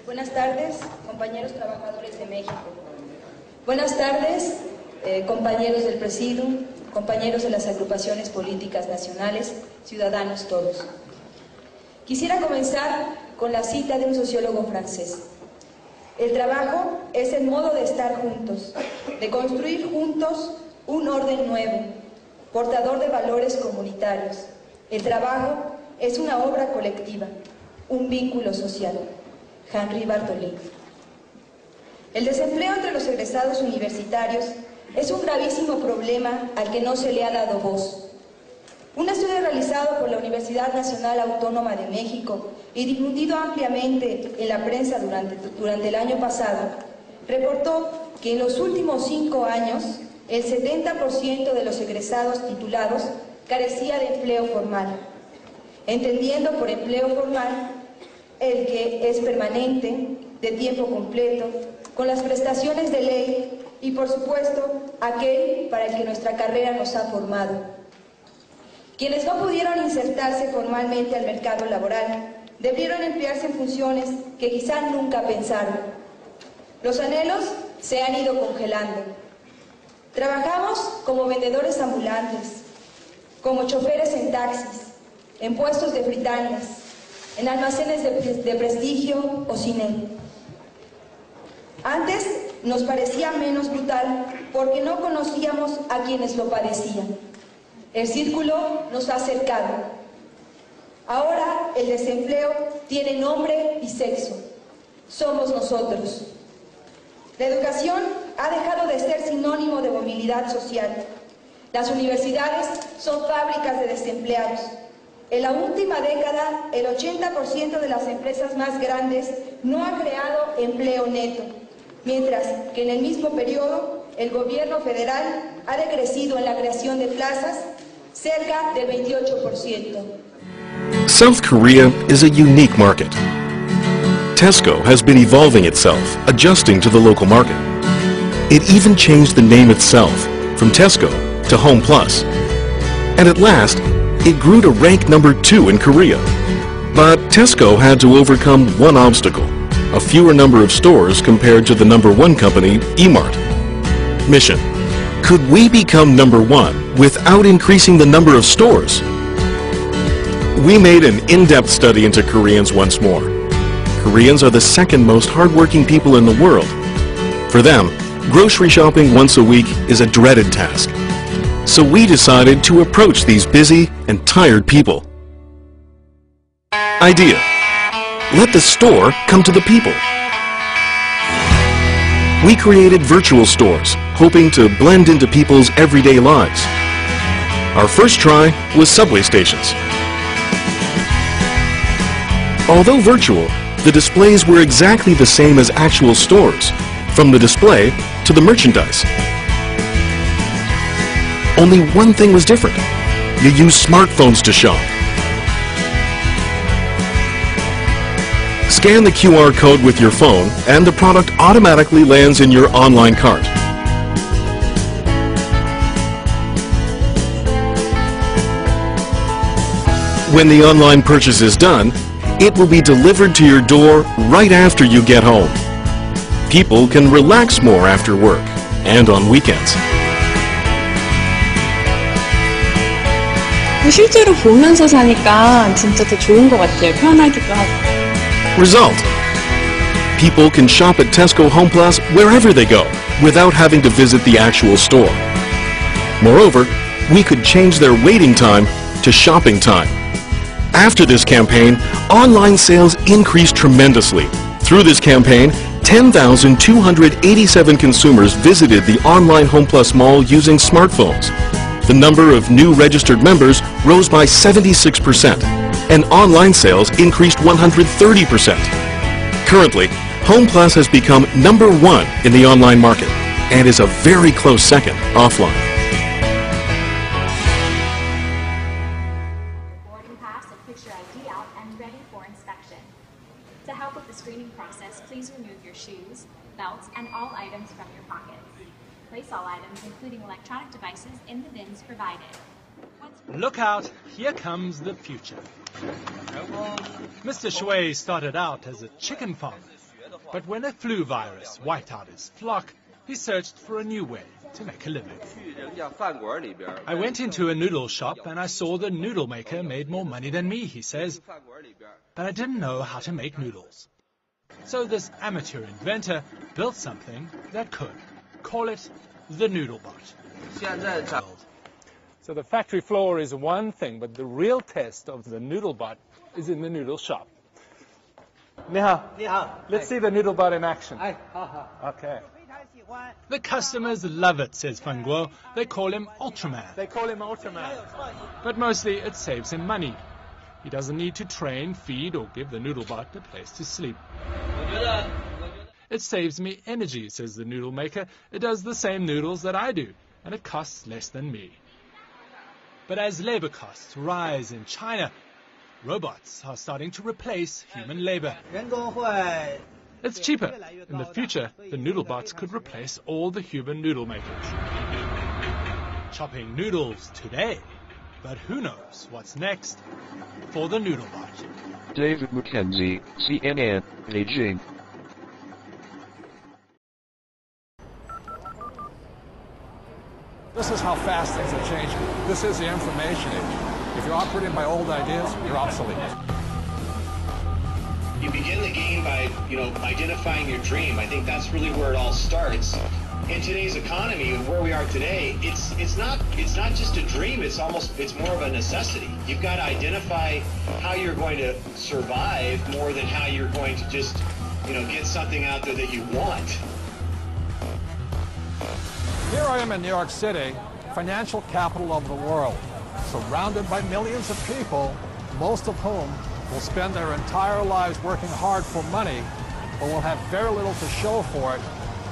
Buenas tardes, compañeros trabajadores de México. Buenas tardes, compañeros del Presidium, compañeros de las agrupaciones políticas nacionales, ciudadanos todos. Quisiera comenzar con la cita de un sociólogo francés. El trabajo es el modo de estar juntos, de construir juntos un orden nuevo, portador de valores comunitarios. El trabajo es una obra colectiva, un vínculo social. Henri Bartholin. El desempleo entre los egresados universitarios es un gravísimo problema al que no se le ha dado voz. Un estudio realizado por la Universidad Nacional Autónoma de México y difundido ampliamente en la prensa durante el año pasado, reportó que en los últimos 5 años el 70% de los egresados titulados carecía de empleo formal, entendiendo por empleo formal el que es permanente, de tiempo completo, con las prestaciones de ley y, por supuesto, aquel para el que nuestra carrera nos ha formado. Quienes no pudieron insertarse formalmente al mercado laboral debieron emplearse en funciones que quizá nunca pensaron. Los anhelos se han ido congelando. Trabajamos como vendedores ambulantes, como choferes en taxis, en puestos de fritangas, en almacenes de prestigio o cine. Antes nos parecía menos brutal porque no conocíamos a quienes lo padecían. El círculo nos ha acercado. Ahora el desempleo tiene nombre y sexo. Somos nosotros. La educación ha dejado de ser sinónimo de movilidad social. Las universidades son fábricas de desempleados. En la última década, el 80% de las empresas más grandes no ha creado empleo neto, mientras que en el mismo periodo, el gobierno federal ha decrecido en la creación de plazas cerca del 28%. South Korea is a unique market. Tesco has been evolving itself, adjusting to the local market. It even changed the name itself, from Tesco to Home Plus. And at last, it grew to rank number 2 in Korea. But Tesco had to overcome one obstacle, a fewer number of stores compared to the number 1 company, E-Mart. Mission: could we become number 1 without increasing the number of stores? We made an in-depth study into Koreans once more. Koreans are the second most hardworking people in the world. For them, grocery shopping once a week is a dreaded task. So we decided to approach these busy and tired people. Idea: let the store come to the people. We created virtual stores, hoping to blend into people's everyday lives. Our first try was subway stations. Although virtual, the displays were exactly the same as actual stores, from the display to the merchandise. Only one thing was different. You use smartphones to shop. Scan the QR code with your phone and the product automatically lands in your online cart. When the online purchase is done, it will be delivered to your door right after you get home. People can relax more after work and on weekends. 실제로 보면서 사니까 진짜 더 좋은 것 같아요. 편하기도 하고. Result: people can shop at Tesco Home Plus wherever they go without having to visit the actual store. Moreover, we could change their waiting time to shopping time. After this campaign, online sales increased tremendously. Through this campaign, 10,287 consumers visited the online Home Plus mall using smartphones. The number of new registered members rose by 76%, and online sales increased 130%. Currently, Home Plus has become number 1 in the online market and is a very close second offline. Boarding pass and picture ID out and ready for inspection. To help with the screening process, please remove your shoes, belts, and all items from your pockets. Place all items, including electronic devices, in the bins provided. Look out, here comes the future. Mr. Shui started out as a chicken farmer. But when a flu virus wiped out his flock, he searched for a new way to make a living. I went into a noodle shop and I saw the noodle maker made more money than me, he says. But I didn't know how to make noodles. So this amateur inventor built something that could. Call it the noodle bot. So the factory floor is one thing, but the real test of the noodle bot is in the noodle shop. 你好. Let's see the noodle bot in action. Okay. The customers love it, says Feng Guo. They call him Ultraman. But mostly it saves him money. He doesn't need to train, feed, or give the noodle bot a place to sleep. It saves me energy, says the noodle maker. It does the same noodles that I do, and it costs less than me. But as labor costs rise in China, robots are starting to replace human labor. It's cheaper. In the future, the noodle bots could replace all the human noodle makers. Chopping noodles today. But who knows what's next for the noodle bot. David Mackenzie, CNN, Beijing. This is how fast things are changing. This is the information age. If you're operating by old ideas, you're obsolete. You begin the game by, identifying your dream. I think that's really where it all starts. In today's economy, where we are today, it's not just a dream. It's more of a necessity. You've got to identify how you're going to survive more than how you're going to just, get something out there that you want. Here I am in New York City, financial capital of the world, surrounded by millions of people, most of whom will spend their entire lives working hard for money, but will have very little to show for it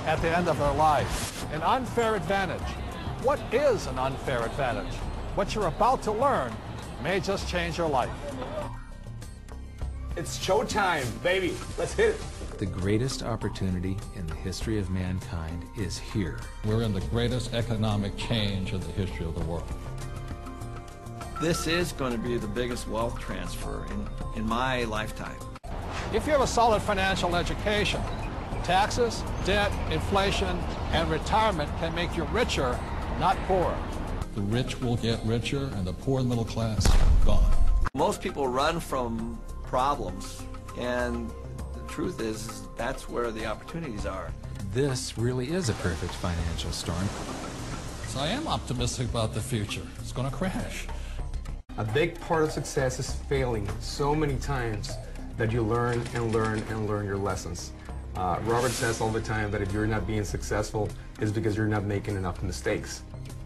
at the end of their life. An unfair advantage. What is an unfair advantage? What you're about to learn may just change your life. It's showtime, baby. Let's hit it. The greatest opportunity in the history of mankind is here. We're in the greatest economic change in the history of the world. This is going to be the biggest wealth transfer in my lifetime. If you have a solid financial education, taxes, debt, inflation, and retirement can make you richer, not poorer. The rich will get richer and the poor and middle class gone. Most people run from problems, and the truth is that's where the opportunities are. This really is a perfect financial storm. So I am optimistic about the future. It's going to crash. A big part of success is failing so many times that you learn and learn and learn your lessons. Robert says all the time that if you're not being successful, it's because you're not making enough mistakes.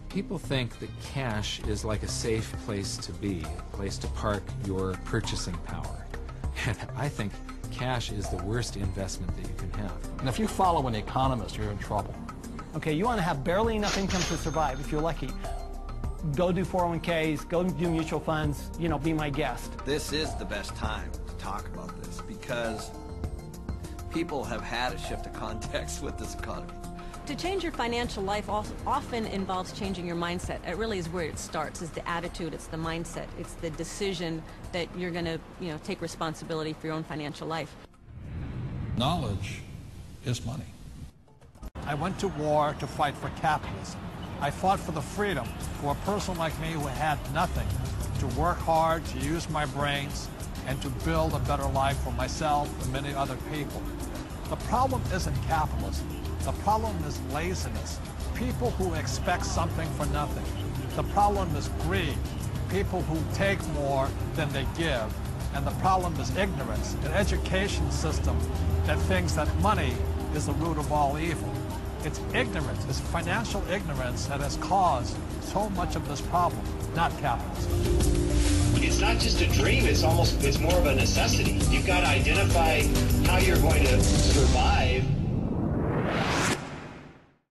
People think that cash is like a safe place to be, a place to park your purchasing power. And I think cash is the worst investment that you can have. And if you follow an economist, you're in trouble. Okay, you want to have barely enough income to survive, if you're lucky. Go do 401ks, go do mutual funds, be my guest. This is the best time to talk about this because people have had a shift of context with this economy. To change your financial life often involves changing your mindset. It really is where it starts, is the attitude, it's the mindset, it's the decision that you're going to, take responsibility for your own financial life. Knowledge is money. I went to war to fight for capitalism. I fought for the freedom for a person like me who had nothing, to work hard, to use my brains, and to build a better life for myself and many other people. The problem isn't capitalism. The problem is laziness. People who expect something for nothing. The problem is greed. People who take more than they give. And the problem is ignorance, an education system that thinks that money is the root of all evil. It's ignorance, it's financial ignorance that has caused so much of this problem, not capitalism. It's not just a dream, it's more of a necessity. You've got to identify how you're going to survive